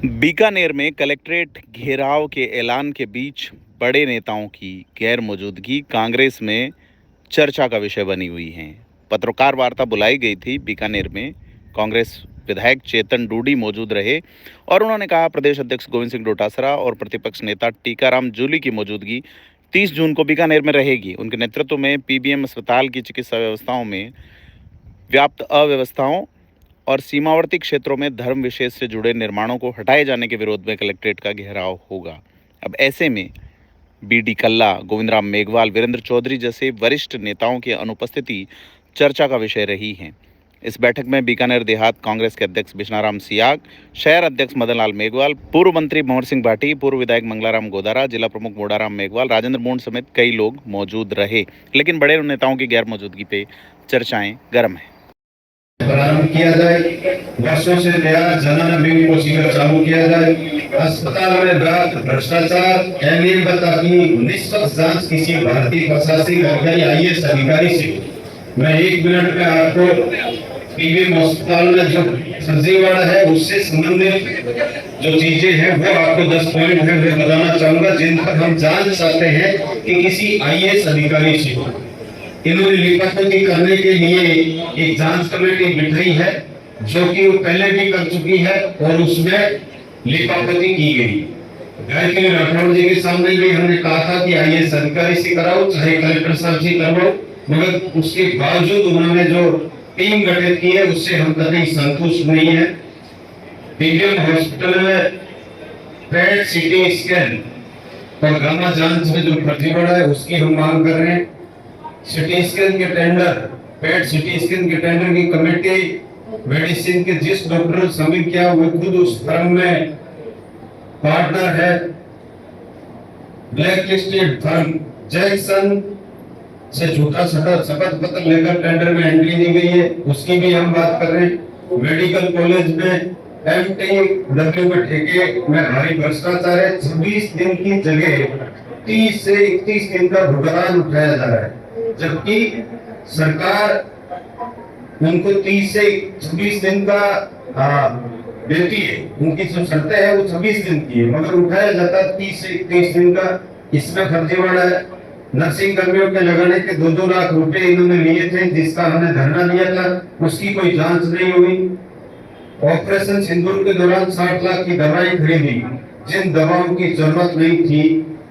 बीकानेर में कलेक्ट्रेट घेराव के ऐलान के बीच बड़े नेताओं की गैर मौजूदगी कांग्रेस में चर्चा का विषय बनी हुई है। पत्रकार वार्ता बुलाई गई थी बीकानेर में। कांग्रेस विधायक चेतन डूडी मौजूद रहे और उन्होंने कहा प्रदेश अध्यक्ष गोविंद सिंह डोटासरा और प्रतिपक्ष नेता टीकाराम जूली की मौजूदगी 30 जून को बीकानेर में रहेगी। उनके नेतृत्व में पीबीएम अस्पताल की चिकित्सा व्यवस्थाओं में व्याप्त अव्यवस्थाओं और सीमावर्ती क्षेत्रों में धर्म विशेष से जुड़े निर्माणों को हटाए जाने के विरोध में कलेक्ट्रेट का घेराव होगा। अब ऐसे में बीडी कल्ला, गोविंदराम मेघवाल, वीरेंद्र चौधरी जैसे वरिष्ठ नेताओं की अनुपस्थिति चर्चा का विषय रही है। इस बैठक में बीकानेर देहात कांग्रेस के अध्यक्ष बिश्नाराम सियाग, शहर अध्यक्ष मदन लाल मेघवाल, पूर्व मंत्री भंवर सिंह भाटी, पूर्व विधायक मंगलाराम गोदारा, जिला प्रमुख मोडाराम मेघवाल, राजेंद्र मूंड समेत कई लोग मौजूद रहे। लेकिन बड़े नेताओं की गैर मौजूदगी पे चर्चाएं गर्म है। प्रारंभ किया जाए, वर्षों से नया जनन अभियान को शीघ्र चालू किया जाए, अस्पताल में व्याप्त भ्रष्टाचार बता की निष्पक्ष जांच किसी भारतीय प्रशासनिक अधिकारी आईएएस अधिकारी से। मैं 1 मिनट में आपको पीबीएम अस्पताल में जो फर्जीवाड़ा है उससे संबंधित जो चीजें हैं वो आपको 10 पॉइंट है मैं बताना चाहूंगा, जिन पर हम जांच चाहते हैं कि किसी आईएएस अधिकारी से इन्होंने लिपापोती करने के लिए एक जांच कमेटी बिठाई है, जो कि वो पहले भी कर चुकी है और उसमें लिपापोती की गई। गायत्री राठौर जी के सामने भी हमने कहा था कि आईएएस अधिकारी से कराओ, चाहे कलेक्टर साहब से करवाओ, मगर उसके बावजूद उन्होंने जो टीम गठित की है उससे हम कभी संतुष्ट नहीं है। पीबीएम हॉस्पिटल में पेट सीटी स्कैन और गामा जांच में जो फर्जीवाड़ा है उसकी हम मांग कर रहे हैं। सिटी स्कैन के टेंडर, पेट सिटी स्कैन के टेंडर की कमेटी मेडिसिन के जिस डॉक्टर ने सबमिट किया वो खुद उस फर्म में पार्टनर है। ब्लैक लिस्टेड फर्म जैक्सन से झूठा शपथ पत्र लेकर टेंडर में एंट्री दी गई है, उसकी भी हम बात कर रहे हैं। मेडिकल कॉलेज में एमटीडब्ल्यू में ठेके में भारी भ्रष्टाचार है। 26 दिन की जगह 30 से 31 दिन का भुगतान उठाया जा रहा है, जबकि सरकार उनको 30 से 26 दिन का देती है। उनकी जो शर्तें हैं वो 26 दिन की है, मगर उठाया जाता 30 से 31 दिन का। इसमें फर्जीवाड़ा है। नर्सिंग कर्मियों के लगाने के 2-2 लाख रुपए इन्होंने लिए थे, जिसका हमने धरना लिया था, उसकी कोई जांच नहीं हुई। ऑपरेशन सिंदूर के दौरान 60 लाख की दवाई खरीदी, जिन दवाओं की जरूरत नहीं थी,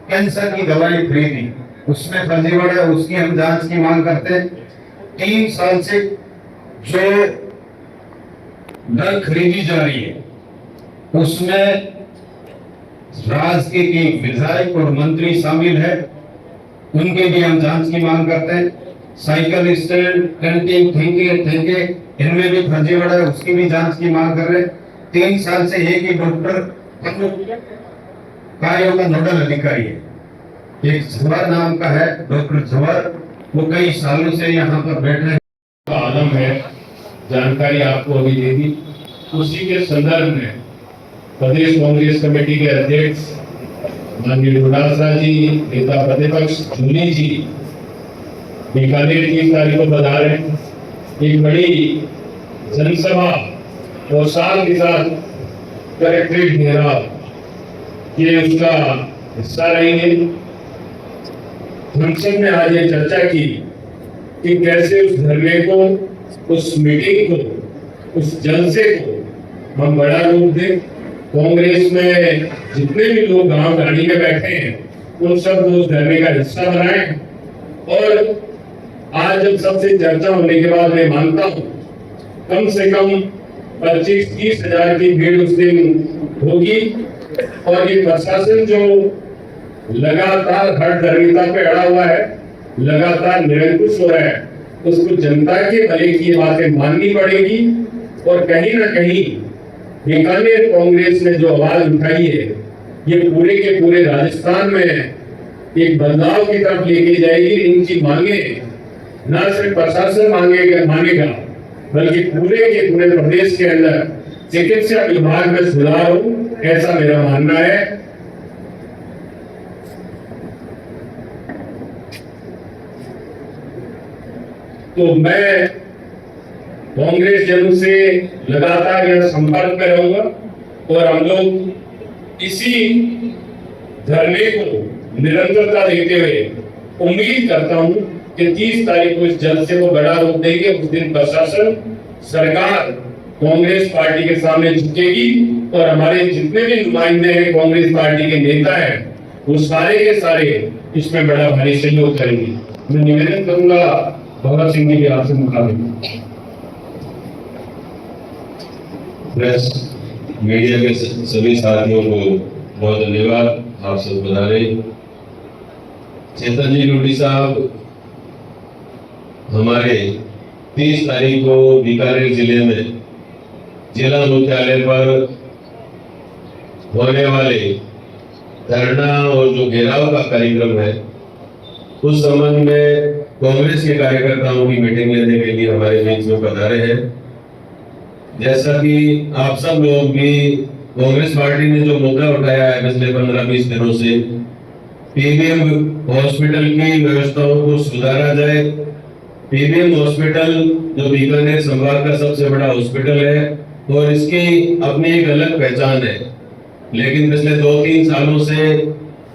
कैंसर की दवाई खरीदी, उसमें फर्जीवाड़ा है, उसकी हम जांच की मांग करते हैं। 3 साल से जो ड्रग खरीदी जा रही है उसमें राज के विधायक और मंत्री शामिल है, उनके भी हम जांच की मांग करते हैं। साइकिल स्टैंड, कैंटीन, ठेके इनमें भी फर्जीवाड़ा है, उसकी भी जांच की मांग कर रहे हैं। 3 साल से एक ही डॉक्टर कार्यों का नोडल अधिकारी है, एक झवर नाम का है डॉक्टर झवर, वो कई सालों से यहाँ पर बैठे का आलम है। जानकारी आपको अभी दे दी। उसी के संदर्भ में प्रदेश कांग्रेस कमेटी के अध्यक्ष माननीय डोटासरा जी, नेता प्रतिपक्ष जूली जी बीकानेर की तारीख को बता रहे हैं। एक बड़ी जनसभा और साल के साथ कलेक्ट्रेट घेराव ये उसका हिस्सा रहेंगे। हम सब ने आज ये चर्चा की कि कैसे उस धरने को, उस मीटिंग को, उस जलसे को हम बड़ा रूप दें। कांग्रेस में जितने भी लोग गांव गाड़ी में बैठे हैं उन सब उस धरने का हिस्सा बनाएं। और आज जब सबसे चर्चा होने के बाद मैं मानता हूँ कम से कम 25-30 हजार की भीड़ उस दिन होगी। और ये प्रशासन जो लगातार हर धार्मिकता पे अड़ा हुआ है, लगातार निरंकुश हो रहा है, उसको जनता के भले की बातें माननी पड़ेगी। और कहीं ना कहीं बीकानेर कांग्रेस ने जो आवाज उठाई है ये पूरे के पूरे राजस्थान में एक बदलाव की तरफ लेके जाएगी। इनकी मांगे न सिर्फ प्रशासन मानेगा बल्कि पूरे के पूरे प्रदेश के अंदर चिकित्सा विभाग में सुधार हो, ऐसा मेरा मानना है। तो मैं कांग्रेस जन से लगातार यह संपर्क में रहूंगा और हम लोग इसी धरने को निरंतरता देते हुए उम्मीद करता हूं कि 30 तारीख को इस जलसे को बड़ा रूप देंगे। उस दिन प्रशासन, सरकार कांग्रेस पार्टी के सामने झुकेगी और हमारे जितने भी नुमाइंदे हैं, कांग्रेस पार्टी के नेता हैं, वो सारे के सारे इसमें बड़ा भारी सहयोग करेंगे। मैं निवेदन करूंगा भगत सिंह जी के आपसे मुखातिब। प्रेस मीडिया के सभी साथियों को बहुत धन्यवाद। आप सब बता रहे चेतन जी डोडी साहब हमारे 30 तारीख को बीकानेर जिले में जिला मुख्यालय पर होने वाले धरना और जो घेराव का कार्यक्रम है उस संबंध में कांग्रेस के कार्यकर्ताओं की मीटिंग लेने के लिए हमारे बीच में पधारे हैं। जैसा कि आप सब लोग भी कांग्रेस पार्टी ने जो मुद्दा उठाया है पिछले 15-20 दिनों से, पीबीएम हॉस्पिटल की व्यवस्थाओं को सुधारा जाए। पीबीएम हॉस्पिटल जो बीकानेर संभाग का सबसे बड़ा हॉस्पिटल है और इसकी अपनी एक अलग पहचान है, लेकिन पिछले 2-3 सालों से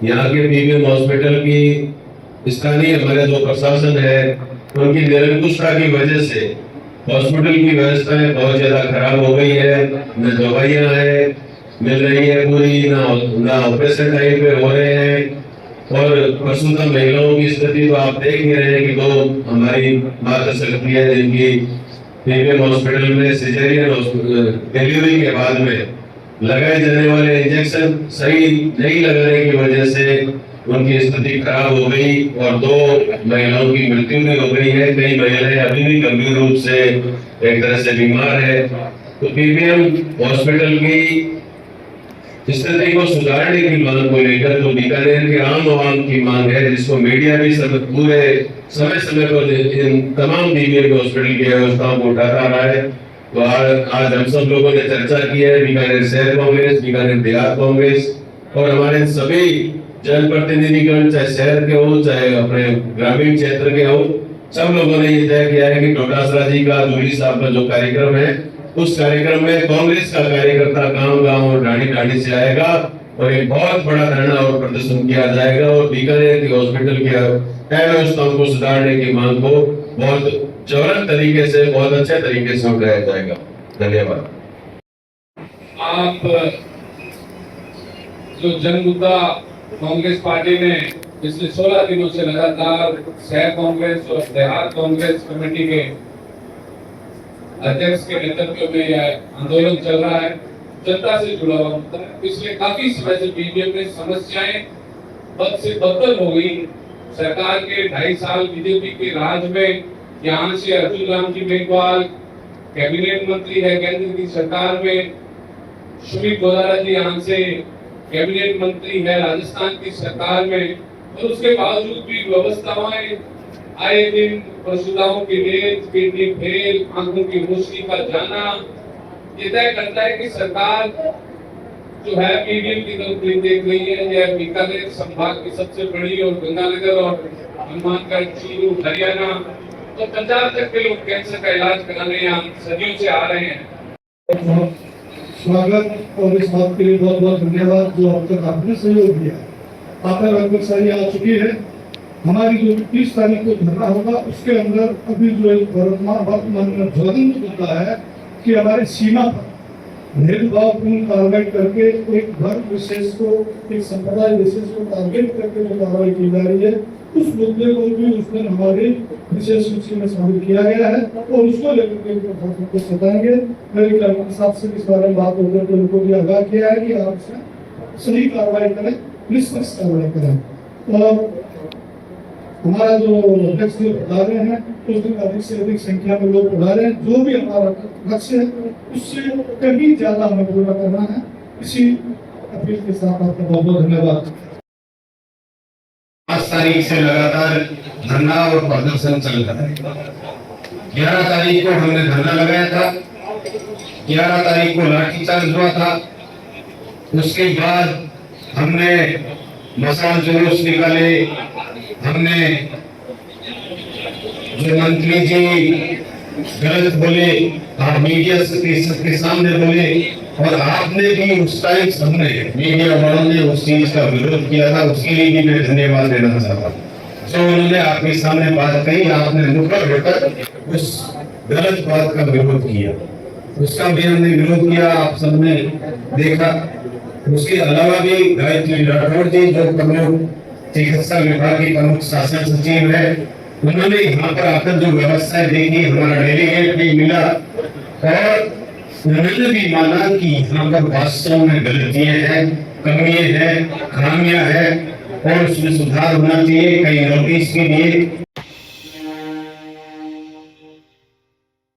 यहाँ के पीबीएम हॉस्पिटल की स्थानीय हमारे जो प्रशासन है उनकी निरंकुशता की वजह से हॉस्पिटल की व्यवस्थाएं बहुत ज्यादा खराब हो गई है। न दवाइयां है मिल रही है पूरी, ना ऑपरेशन टाइम पे हो रहे हैं और प्रसूता महिलाओं की स्थिति तो आप देख ही रहे हैं कि दो हमारी माता शक्ति है जिनकी पीबीएम हॉस्पिटल में सिजेरियन डिलीवरी के बाद में लगाए जाने वाले इंजेक्शन सही नहीं लगाने की वजह से उनकी स्थिति खराब हो गई और 2 महिलाओं की मृत्यु भी हो गई है। कई महिलाएं अभी भी गंभीर रूप से एक तरह से बीमार है। तो पीबीएम हॉस्पिटल की स्थिति को सुधारने की मांग को लेकर जो बीकानेर के आम आवाम की मांग है, जिसको मीडिया भी पूरे समय पर इन तमाम पीबीएम हॉस्पिटल की व्यवस्थाओं को उठाता रहा है। तो आज हम सब लोगों ने चर्चा की है, बीकानेर शहर कांग्रेस, बीकानेर देहात कांग्रेस और हमारे सभी जनप्रतिनिधिगण, चाहे शहर के हो चाहे अपने ग्रामीण क्षेत्र के हो, सब लोगों ने ये तय किया है कि डोटासरा जी का, जोड़ी साहब का जो कार्यक्रम है उस कार्यक्रम में कांग्रेस का कार्यकर्ता गांव-गांव और ढाणी-ढाणी से आएगा और एक बहुत बड़ा धरना और प्रदर्शन किया जाएगा और बीकानेर के हॉस्पिटल की अव्यवस्थाओं को सुधारने की मांग को बहुत जबरदस्त तरीके से, बहुत अच्छे तरीके से उठाया जाएगा। धन्यवाद। आप जो जन मुद्दा कांग्रेस पार्टी ने पिछले 16 दिनों से लगातार शहर कांग्रेस और देहात कांग्रेस कमेटी के अध्यक्ष के नेतृत्व में यह आंदोलन चल रहा है, जनता से जुड़ा हुआ मुद्दा है। पिछले काफी समय से बीजेपी में समस्याएं बद से बदतर हो गई। सरकार के 2.5 साल बीजेपी के राज में यहाँ से अर्जुन राम जी मेघवाल कैबिनेट मंत्री है केंद्र की सरकार में, सुमित गोदारा जी यहाँ से कैबिनेट मंत्री है राजस्थान की सरकार में, और उसके बावजूद भी व्यवस्थाएं आए दिन प्रसूताओं की डेथ, किडनी फेल, आंखों की रोशनी का जाना, ये तय करता है कि सरकार जो है पीबीएम की तरफ नहीं देख रही है। यह बीकानेर संभाग की सबसे बड़ी और गंगानगर और हनुमानगढ़, चूरू, हरियाणा और पंजाब तक के लोग कैंसर का इलाज कराने यहाँ सदियों से आ रहे हैं। स्वागत और इस बात के लिए बहुत बहुत धन्यवाद जो अब तक आपने सहयोग दिया। आपका लगभग सारी आ चुकी है। हमारी जो 30 तारीख को धरना होगा उसके अंदर अभी जो वर्तमान में ज्वलंत मुद्दा है कि हमारे सीमा पर भेदभावपूर्ण कार्रवाई करके एक धर्म विशेष को, एक संप्रदाय विशेष को टारगेट करके जो कार्रवाई की जा रही है, उस मुद्दे को भी उस दिन हमारी विशेष सूची में शामिल किया गया है और उसको लेकर के प्रशासन को सताएंगे। मेरे कैबिनेट साहब से इस बारे में बात होकर के उनको भी आगाह किया है कि आप सही कार्रवाई करें, निष्पक्ष कार्रवाई करें। और हमारा जो अध्यक्ष जी पधारे हैं उस दिन अधिक से अधिक संख्या में लोग पधारे हैं। जो भी हमारा लक्ष्य है उससे कहीं ज्यादा हमें पूरा करना है। इसी अपील के साथ आपका बहुत बहुत धन्यवाद। 5 तारीख से लगातार धरना और प्रदर्शन चल रहा है। 11 तारीख को हमने धरना लगाया था, 11 तारीख को लाठीचार्ज हुआ था, उसके बाद हमने मसाल जुलूस निकाले, हमने जो मंत्री जी गलत बोले, मीडिया के सामने बोले, और आपने भी उस टाइम सबने मीडिया वालों ने उस चीज का विरोध किया था, उसके लिए भी मैं धन्यवाद देना चाहता हूँ। जो उन्होंने आपके सामने बात कही, आपने मुखर होकर उस गलत बात का विरोध किया, उसका भी हमने विरोध किया, आप सबने देखा। उसके अलावा भी गायत्री राठौर जी जो प्रमुख चिकित्सा विभाग की प्रमुख शासन सचिव है, उन्होंने यहाँ पर आकर जो व्यवस्थाएं देखी, हमारा डेलीगेट भी मिला और उन्होंने भी माना कि यहाँ पर वास्तव में गलतियां हैं, कमियां हैं, खामियां हैं और उसमें सुधार होना चाहिए। कई नोटिस के लिए